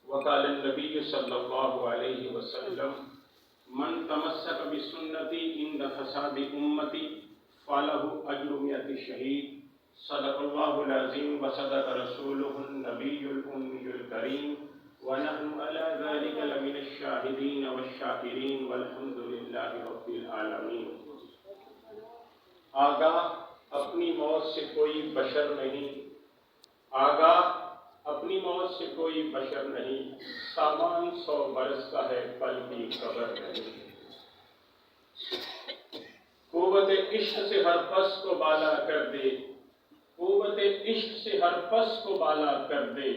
وقال النبي صلى الله عليه وسلم من تمسك بسنتي عند فساد امتي فله اجر 100 شهيد صدق الله العظيم وصدق رسوله النبي الامي الكريم ونحن على ذلك لمن الشاهدين والشاكرين والحمد لله رب العالمين۔ آگاہ اپنی موت سے کوئی بشر نہیں، آگاہ اپنی موت سے کوئی بشر نہیں، سامان 100 برس کا ہے پل کی قبر نہیں۔ قوت عشق سے ہر پس کو بالا کر دے، قوت عشق سے ہر پس کو بالا کر دے،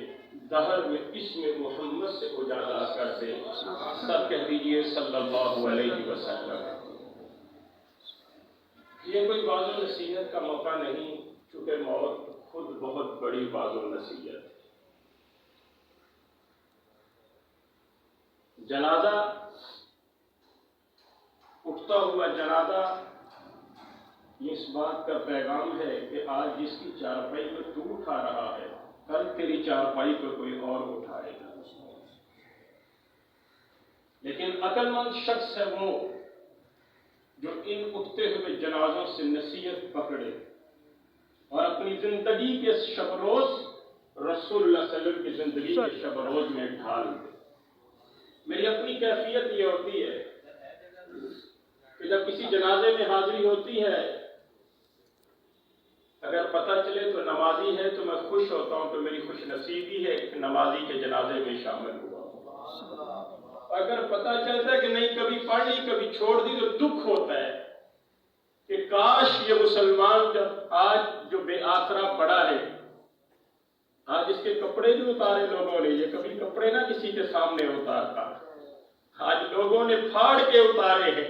دہر میں اسم محمد سے اجالا کر دے۔ سب کہہ دیجئے صلی اللہ علیہ وسلم۔ یہ کوئی واعظ و نصیحت کا موقع نہیں، چونکہ موت خود بہت بڑی واعظ و نصیحت ہے۔ جنازہ، اٹھتا ہوا جنازہ اس بات کا پیغام ہے کہ آج جس کی چارپائی کو تو اٹھا رہا ہے، کل تیری چارپائی کو کوئی اور اٹھائے گا۔ لیکن عقل مند شخص ہے وہ جو ان اٹھتے ہوئے جنازوں سے نصیحت پکڑے اور اپنی زندگی کے شب روز رسول اللہ صلی اللہ علیہ وسلم کی زندگی کے شب روز میں ڈھال دے۔ میری اپنی کیفیت یہ ہوتی ہے کہ جب کسی جنازے میں حاضری ہوتی ہے، اگر پتہ چلے تو نمازی ہے تو میں خوش ہوتا ہوں، تو میری خوش نصیبی ہے کہ نمازی کے جنازے میں شامل ہوا۔ اگر پتہ چلتا ہے کہ نہیں، کبھی پڑھ لی کبھی چھوڑ دی، تو دکھ ہوتا ہے کہ کاش یہ مسلمان جب آج جو بے آسرا پڑا ہے، آج اس کے کپڑے بھی اتارے لوگوں نے، یہ کبھی کپڑے نہ کسی کے سامنے اتارتا، آج لوگوں نے پھاڑ کے اتارے ہیں،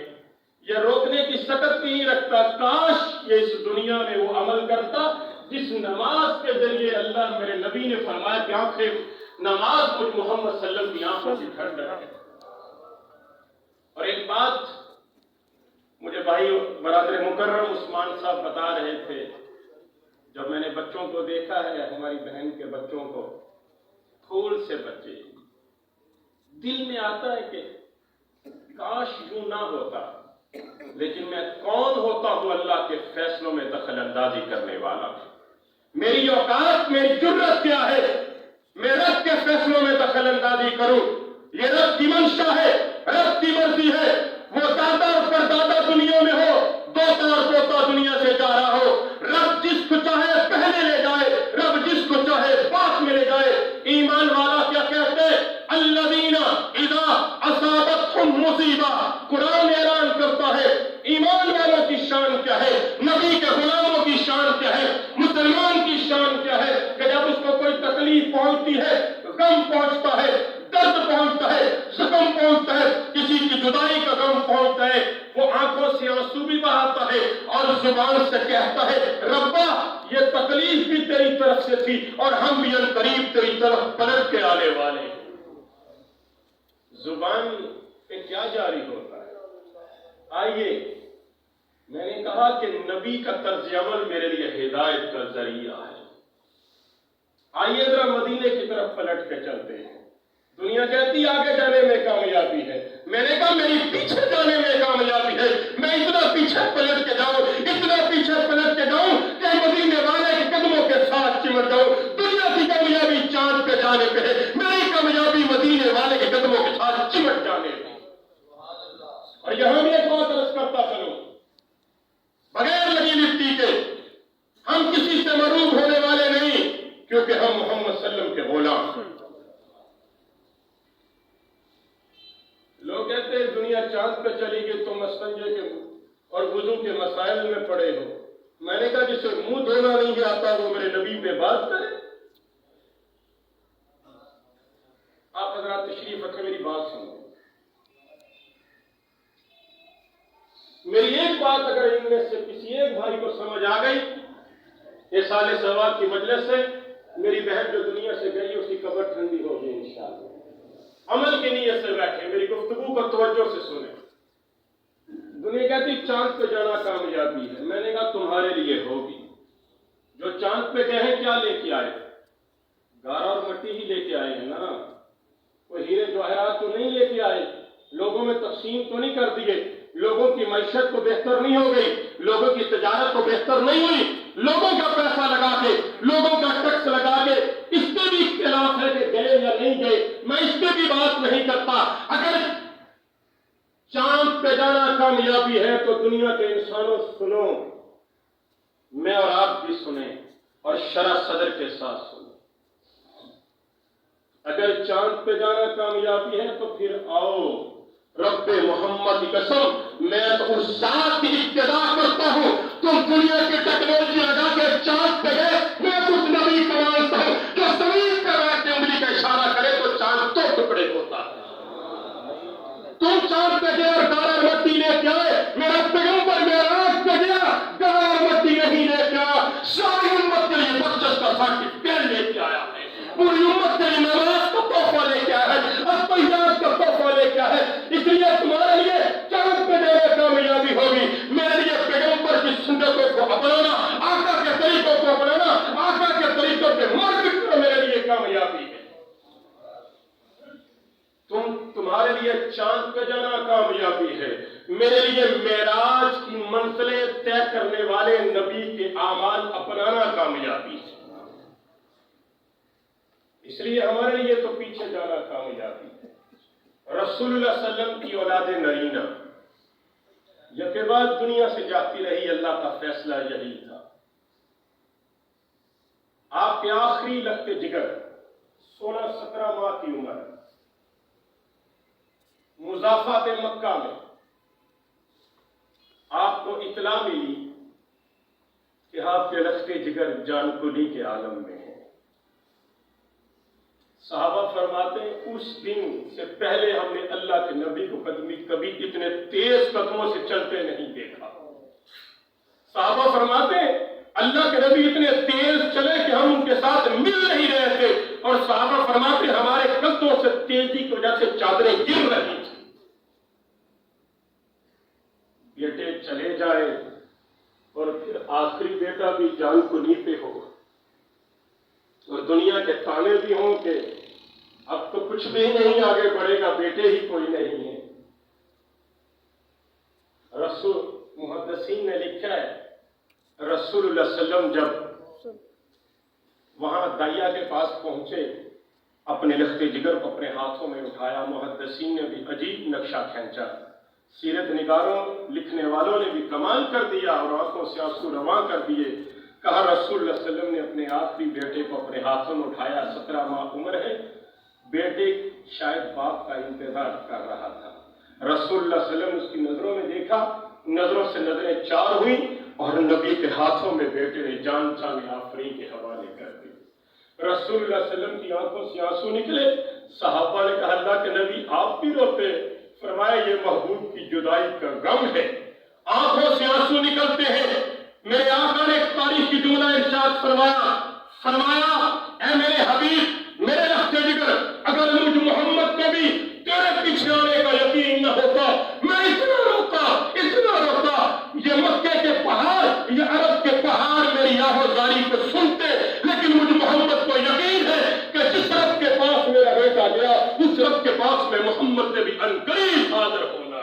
یہ روکنے کی سکت بھی نہیں رکھتا۔ کاش یہ اس دنیا میں وہ عمل کرتا جس نماز کے ذریعے اللہ میرے نبی نے فرمایا کہ آنکھیں نماز مجھ محمد صلی اللہ علیہ وسلم کی آنکھوں سے ٹھنڈ رکھے۔ اور ایک بات مجھے بھائی برادر مکرم عثمان صاحب بتا رہے تھے، جب میں نے بچوں کو دیکھا ہے، ہماری بہن کے بچوں کو، پھول سے بچے، دل میں آتا ہے کہ کاش یوں نہ ہوتا، لیکن میں کون ہوتا ہوں اللہ کے فیصلوں میں دخل اندازی کرنے والا؟ میری اوقات، میری جرت کیا ہے میں رب کے فیصلوں میں دخل اندازی کروں؟ یہ رب کی منشا ہے، رب کی مرضی ہے۔ وہ دادا اور پردادا دنیا میں ہو، دوتا اور پوتا دنیا سے جا رہا ہو، رب جس کو چاہے پہلے لے جائے، رب جس کو چاہے پاس میں لے جائے۔ ایمان والا کیا کہتے ہیں؟ الذین اذا اصابتہم مصیبہ، قرآن اعلان کرتا ہے ایمان والوں کی شان کیا ہے، نبی کے غلاموں کی شان کیا ہے، مسلمان کی شان کیا ہے کہ جب اس کو کوئی تکلیف پہنچتی ہے، غم پہنچتا ہے، درد پہنچتا ہے، زخم پہنچتا ہے، کسی کی جدائی کا غم پہنچتا ہے، وہ آنکھوں سے آنسو بھی بہاتا ہے اور زبان سے کہتا ہے ربا یہ تکلیف بھی تیری طرف سے تھی اور ہم بھی ان قریب تیری طرف پلٹ کے آنے والے ہیں۔ زبان پہ کیا جاری ہوتا ہے؟ آئیے، میں نے کہا کہ نبی کا طرز عمل میرے لیے ہدایت کا ذریعہ ہے۔ آئیے ذرا مدینے کی طرف پلٹ کے چلتے ہیں۔ دنیا کہتی آگے جانے میں کامیابی ہے، میں نے کہا میری پیچھے جانے میں کامیابی ہے۔ میں اتنا پیچھے پلٹ کے جاؤں، اتنا پیچھے پلٹ کے جاؤں کہ مدینے والے کے قدموں کے ساتھ چمٹ جاؤں۔ دنیا کی کامیابی چاند پہ جانے پہ ہے، میری کامیابی مدینے والے کے قدموں کے ساتھ چمٹ جانے پہ۔ اور یہاں بھی ایک بات عرض کرتا چلوں، بغیر لگی لپٹی کے ہم کسی سے مروب ہونے والے نہیں، کیونکہ ہم محمد صلی اللہ علیہ وسلم کے غلام ہیں۔ لوگ کہتے ہیں دنیا چاند پہ چلی گئی، تم استنجے کے اور وضو کے مسائل میں پڑے ہو۔ میں نے کہا جسے منہ دھونا نہیں آتا وہ میرے نبی پہ بات کرے۔ آپ حضرات تشریف رکھیں، میری بات سنو۔ میری ایک بات اگر ان میں سے کسی ایک بھائی کو سمجھ آ گئی اس سال ثواب کی مجلس سے، میری بہن جو دنیا سے گئی اس کی قبر ٹھنڈی ہوگی انشاءاللہ۔ عمل کی نیت سے بیٹھے، میری گفتگو کو توجہ سے سنیں۔ دنیا کہتی چاند پہ جانا کامیابی ہے، میں نے کہا تمہارے لیے ہوگی۔ جو چاند پہ گئے ہیں کیا لے کے آئے؟ گارا اور مٹی ہی لے کے آئے ہیں نا، تقسیم تو نہیں کر دیے، لوگوں کی معیشت کو بہتر نہیں ہو گئی، لوگوں کی تجارت کو بہتر نہیں ہوئی، لوگوں کا پیسہ لگا کے، لوگوں کا ٹیکس لگا کے، اس سے بھی اختلاف ہے کہ گئے یا نہیں گئے، میں اس سے بھی بات نہیں کرتا۔ اگر چاند پہ جانا کامیابی ہے تو دنیا کے انسانوں سنو، میں اور آپ بھی سنیں اور شرح صدر کے ساتھ سنیں۔ اگر چاند پہ جانا کامیابی ہے تو پھر آؤ، رب محمد کی قسم میں تو اس ذات کی ابتدا کرتا ہوں، تم دنیا کی ٹیکنالوجی لگا کے چاند پہ گئے، میں اس نبی کو مانتا ہوں جو زمین پہ بیٹھ کے انگلی کا اشارہ کرے تو چاند دو ٹکڑے ہوتا ہے۔ تم چاند پہ گئے اور گارا مٹی لے کے آئے، میرا پیغمبر معراج پہ گیا، گارا مٹی نہیں لے کے آیا، ساری امت کے لیے بخشش کا سرٹیفکیٹ لے کے آیا ہے، پوری امت کے لیے نماز کا تحفہ لے کے آیا ہے، الطیات کا تحفہ لے کے آیا ہے۔ اس لیے تمہارے لیے چاند پہ جانا کامیابی ہوگی، میرے لیے پیغمبر کی سنتوں کو اپنانا، آقا کے طریقوں کو اپنانا، آقا کے طریقوں پہ مر مٹنا میرے لیے کامیابی ہے۔ تمہارے لیے چاند پہ جانا کامیابی ہے، میرے لیے معراج کی منزلیں طے کرنے والے نبی کے اعمال اپنانا کامیابی ہے۔ اس لیے ہمارے لیے تو پیچھے جانا کامیابی ہے۔ رسول اللہ صلی اللہ علیہ وسلم کی اولاد نرینہ یکے بعد دنیا سے جاتی رہی، اللہ کا فیصلہ یہی تھا۔ آپ کے آخری لخت جگر 16-17 ماہ کی عمر، مضافات مکہ میں آپ کو اطلاع ملی کہ آپ کے لخت جگر جان کنی کے عالم میں ہیں۔ صحابہ فرماتے ہیں اس دن سے پہلے ہم نے اللہ کے نبی کو کبھی اتنے تیز قدموں سے چلتے نہیں دیکھا۔ صحابہ فرماتے ہیں اللہ کے نبی اتنے تیز چلے کہ ہم ان کے ساتھ مل نہیں رہے تھے، اور صحابہ فرماتے ہیں ہمارے قدموں سے تیزی کی وجہ سے چادریں گر رہی تھی۔ بیٹے چلے جائے اور پھر آخری بیٹا بھی جان کنی پہ ہو، اور دنیا کے تانے بھی ہوں کہ اب تو کچھ بھی نہیں آگے بڑھے گا، بیٹے ہی کوئی نہیں ہے۔ رسول محدثین نے لکھا ہے رسول اللہ صلی اللہ علیہ وسلم جب وہاں دائیا کے پاس پہنچے، اپنے لخت جگر کو اپنے ہاتھوں میں اٹھایا، محدثین نے بھی عجیب نقشہ کھینچا، سیرت نگاروں لکھنے والوں نے بھی کمال کر دیا اور آنکھوں سے آنسو رواں کر دیے۔ کہا رسول اللہ صلی اللہ علیہ وسلم نے اپنے آخری بیٹے کو اپنے ہاتھوں میں اٹھایا، 17 ماہ عمر ہے، بیٹے شاید باپ کا انتظار کر رہا تھا۔ رسول اللہ صلی اللہ علیہ وسلم نے اس کی نظروں میں دیکھا، نظروں سے نظریں چار ہوئیں اور نبی کے ہاتھوں میں بیٹے نے جان آفرین کے حوالے کر دی۔ رسول اللہ صلی اللہ علیہ وسلم کی آنکھوں سے آنسو نکلے، صحابہ نے کہا اللہ کے نبی آپ بھی روتے؟ فرمایا یہ محبوب کی جدائی کا غم ہے۔ آنکھوں سے آنسو نکلتے ہیں، میرے آقا نے ایک تاریخ کی جملہ ارشاد فرمایا اے میرے حبیب، میرے لخت جگر، اگر مجھ محمد کو بھی تیرے پیچھے آنے کا یقین نہ ہوتا، میں اتنا روتا یہ مکے کے پہاڑ، یہ عرب کے پہاڑ میری آہوزاری کو سنتے، لیکن مجھ محمد کو یقین ہے کہ جس رب کے پاس میرا بیٹا گیا اس رب کے پاس میں محمد نے بھی عنقریب حاضر ہونا ہے۔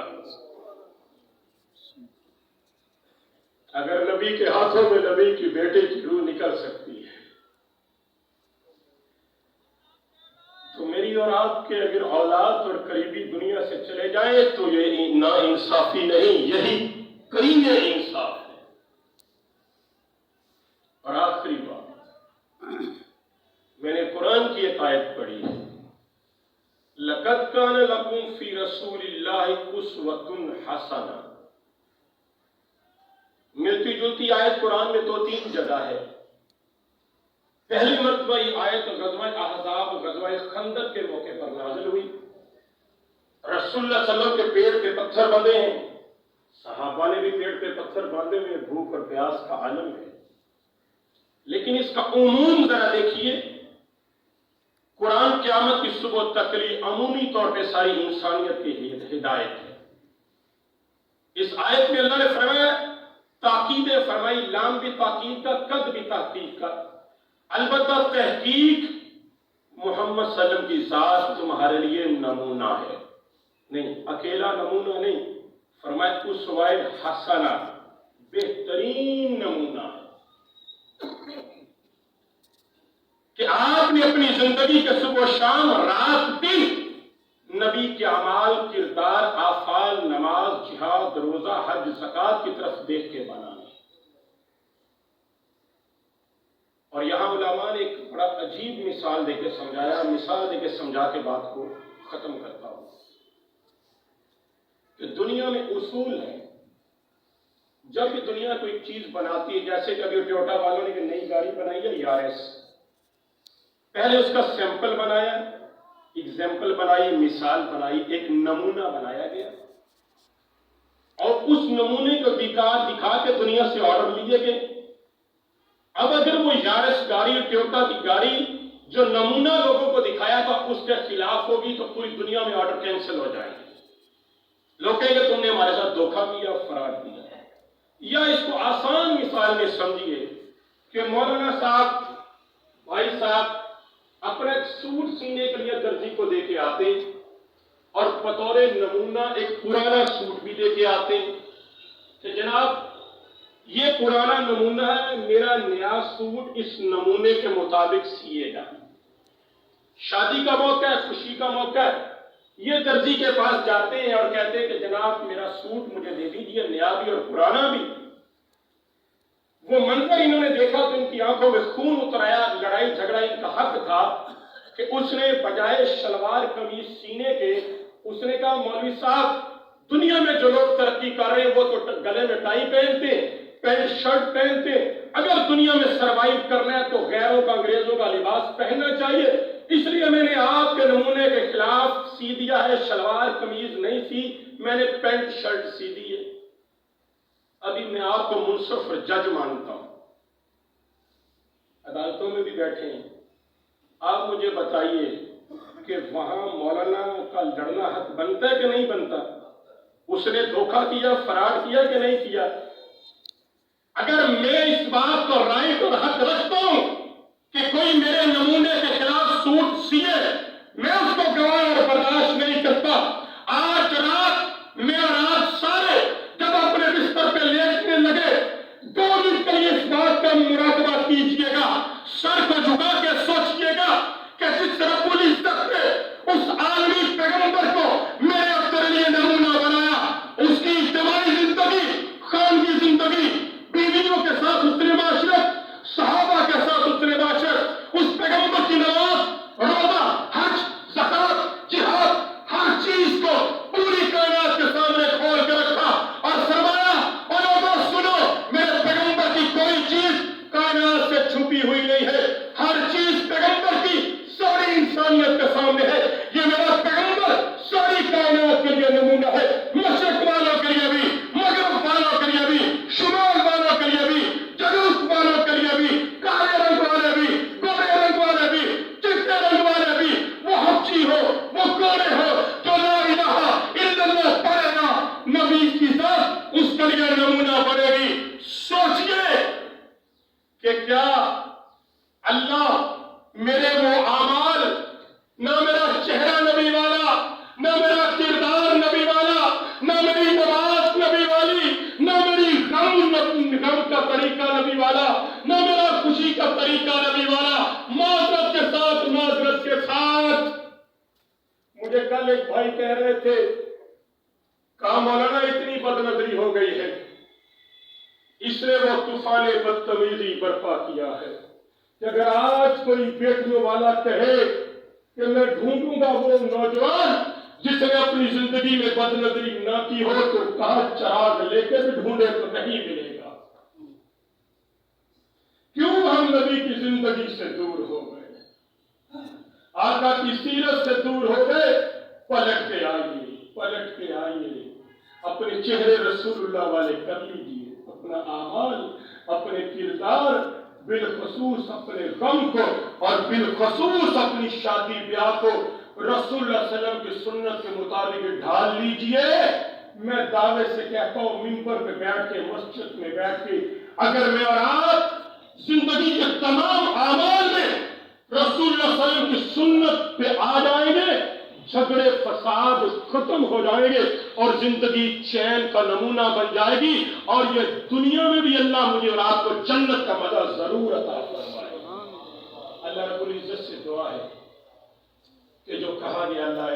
اگر نبی کے ہاتھوں میں نبی کی بیٹے کی روح نکل سکتی ہے تو میری اور آپ کے اگر اولاد اور قریبی دنیا سے چلے جائیں تو یہ نا انصافی نہیں، یہی کریم انصاف ہے۔ اور آخری بات، میں نے قرآن کی ایک آیت پڑھی ہے، لَقَدْ كَانَ لَكُمْ فِي رَسُولِ اللَّهِ أُسْوَةٌ حَسَنَةٌ۔ ملتی جلتی آیت قرآن میں 2-3 جگہ ہے۔ پہلی مرتبہ یہ آیت غزوہ احزاب، غزوہ خندق کے موقع پر نازل ہوئی۔ رسول اللہ صلی اللہ علیہ وسلم کے پیٹ پہ پتھر بندھے ہیں، صحابہ نے بھی پیٹ پہ پتھر باندھے ہوئے، بھوک اور پیاس کا عالم ہے، لیکن اس کا عموم ذرا دیکھیے، قرآن قیامت کی صبح تک کے لیے عمومی طور پہ ساری انسانیت کی ہدایت ہے۔ اس آیت میں اللہ نے فرمایا، تاکید فرمائی، لام بھی تاکید کا، قد بھی تحقیق کا، البتہ تحقیق محمد صلی اللہ علیہ وسلم کی ذات تمہارے لیے نمونہ ہے۔ نہیں، اکیلا نمونہ نہیں، فرمایا اسوہ حسنہ بہترین نمونہ کہ آپ نے اپنی زندگی کے صبح و شام رات دن نبی کے اعمال، کردار، آفعال، نماز، جہاد، روزہ، حج، زکوٰۃ کی طرف دیکھ کے بنانا۔ اور یہاں علماء نے ایک بڑا عجیب مثال دے کے سمجھایا، مثال دے کے سمجھا کے بات کو ختم کرتا ہوں کہ دنیا میں اصول ہے، جب بھی دنیا کوئی چیز بناتی ہے، جیسے کبھی ٹویوٹا والوں نے نئی گاڑی بنائی ہے یارس، پہلے اس کا سیمپل بنایا، ایگزامپل بنائی، مثال بنائی، ایک نمونہ بنایا گیا، اور اس نمونے کو دکھا کے دنیا سے آرڈر لیے گئے۔ اب اگر وہ یارس گاڑی، ٹویوٹا کی گاڑی جو نمونہ لوگوں کو دکھایا تھا اس کے خلاف ہوگی تو پوری دنیا میں آرڈر کینسل ہو جائے گی، لوگ کہیں گے تم نے ہمارے ساتھ دھوکہ کیا، فراڈ کیا۔ یا اس کو آسان مثال میں سمجھیے کہ مولانا صاحب، بھائی صاحب اپنا ایک سوٹ سینے کے لیے درزی کو دے کے آتے اور بطور نمونہ ایک پرانا سوٹ بھی دے کے آتے کہ جناب یہ پرانا نمونہ ہے، میرا نیا سوٹ اس نمونے کے مطابق سیے گا۔ شادی کا موقع ہے، خوشی کا موقع ہے، یہ درزی کے پاس جاتے ہیں اور کہتے ہیں کہ جناب میرا سوٹ مجھے دے دیجیے، نیا بھی اور پرانا بھی۔ وہ منظر انہوں نے دیکھا تو ان کی آنکھوں میں خون اتر آیا، لڑائی جھگڑا ان کا حق تھا کہ اس نے بجائے شلوار قمیض سینے کے اس نے کہا مولوی صاحب دنیا میں جو لوگ ترقی کر رہے ہیں وہ تو گلے میں ٹائی پہنتے، پینٹ شرٹ پہنتے، اگر دنیا میں سروائیو کرنا ہے تو غیروں کا، انگریزوں کا لباس پہننا چاہیے، اس لیے میں نے آپ کے نمونے کے خلاف سی دیا ہے، شلوار قمیض نہیں سی، میں نے پینٹ شرٹ سی دی ہے۔ ابھی میں آپ کو منصف اور جج مانتا ہوں، عدالتوں میں بھی بیٹھے ہیں، آپ مجھے بتائیے کہ وہاں مولانا کا لڑنا حق بنتا ہے کہ نہیں بنتا؟ اس نے دھوکہ کیا، فراڈ کیا کہ نہیں کیا؟ اگر میں اس بات کو رائٹ اور حق رکھتا ہوں کہ کوئی میرے نمونے کے خلاف سوٹ سیے، میں اس کو گواہ اور برداشت نہیں کرتا۔ آج رات میں اور آپ سارے جب اپنے بستر پہ لیٹنے لگے 2 دن کے لیے اس بات کا مراقبہ کیجئے گا، سر کو جھکا کے سوچئے گا کہ جس رب العزت نے اس عالمی پیغمبر کو میرے اور تیرے لیے نمونہ بنایا، اس کی اجتماعی زندگی، خانگی زندگی، بیویوں کے ساتھ اتنے معاشرت، صحابہ کے ساتھ اتنے معاشرت، اس پیغمبر کی نماز، روزہ، حج، زکوٰۃ، جہاد، ہر چیز کو پوری کائنات کے سامنے کھول کے رکھا اور فرمایا اور لوگوں سنو، میرے پیغمبر کی کوئی چیز کائنات سے چھپی ہوئی نہیں ہے، ہر چیز پیغمبر کی ساری انسانیت کے سامنے ہے، یہ میرا پیغمبر ساری کائنات کے لیے نمونہ ہے، مشرق والوں کے لیے بھی، مغرب والوں کے لیے بھی، شمال والوں کے لیے بھی، جنوب والوں کے لیے بھی، کالے رنگ والے بھی، گورے رنگ والے بھی، چٹے رنگ والے بھی، وہ حبشی ہو، وہ گورے ہو، جو لا الہ الا اللہ پڑھے گا، نبی کی ذات اس کے لیے نمونہ بنے گی۔ سوچئے کہ کیا اللہ میرے وہ اعمال، نہ میرا چہرہ نبی والا، نہ میرا کردار نبی والا، نہ میری نماز نبی والی، نہ میری غم کا طریقہ نبی والا، نہ میرا خوشی کا طریقہ نبی والا، معذرت کے ساتھ مجھے کل ایک بھائی کہہ رہے تھے کہا مولانا اتنی بد نظری ہو گئی ہے، اس نے وہ طوفان بدتمیزی برپا کیا ہے کہ اگر آج کوئی بیٹیوں والا کہے کہ میں ڈھونڈوں گا وہ نوجوان جس نے اپنی زندگی میں بد نظری نہ کی ہو تو کہا چراغ لے کے بھی ڈھونڈے تو نہیں ملے گا۔ کیوں ہم نبی کی زندگی سے دور ہو گئے، آقا کی سیرت سے دور ہو گئے؟ پلٹ کے آئیے، پلٹ کے آئیے، اپنے چہرے رسول اللہ والے کر لیجیے، اپنا اعمال، اپنے کردار، بالخصوص اپنے غم کو اور بالخصوص اپنی شادی بیاہ کو رسول اللہ صلی اللہ علیہ وسلم کی سنت کے مطابق ڈھال لیجئے۔ میں دعوے سے کہتا ہوں منبر پہ بیٹھ کے، مسجد میں بیٹھ کے، اگر میں اور آپ زندگی کے تمام اعمال میں رسول اللہ صلی اللہ علیہ وسلم کی سنت پہ آ جائیں گے، جھگڑے فساد ختم ہو جائیں گے اور زندگی چین کا نمونہ بن جائے گی، اور یہ دنیا میں بھی اللہ مجھے اور آپ کو جنت کا مزہ ضرور عطا فرمائے۔ اللہ رب العزت سے دعا ہے کہ جو کہا گیا اللہ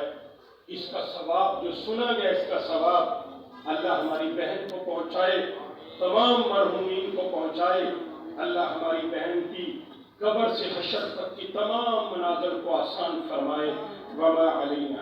اس کا ثواب، جو سنا گیا اس کا ثواب اللہ ہماری بہن کو پہنچائے، تمام مرحومین کو پہنچائے۔ اللہ ہماری بہن کی قبر سے حشر تک کی تمام مناظر کو آسان فرمائے۔ وما علینا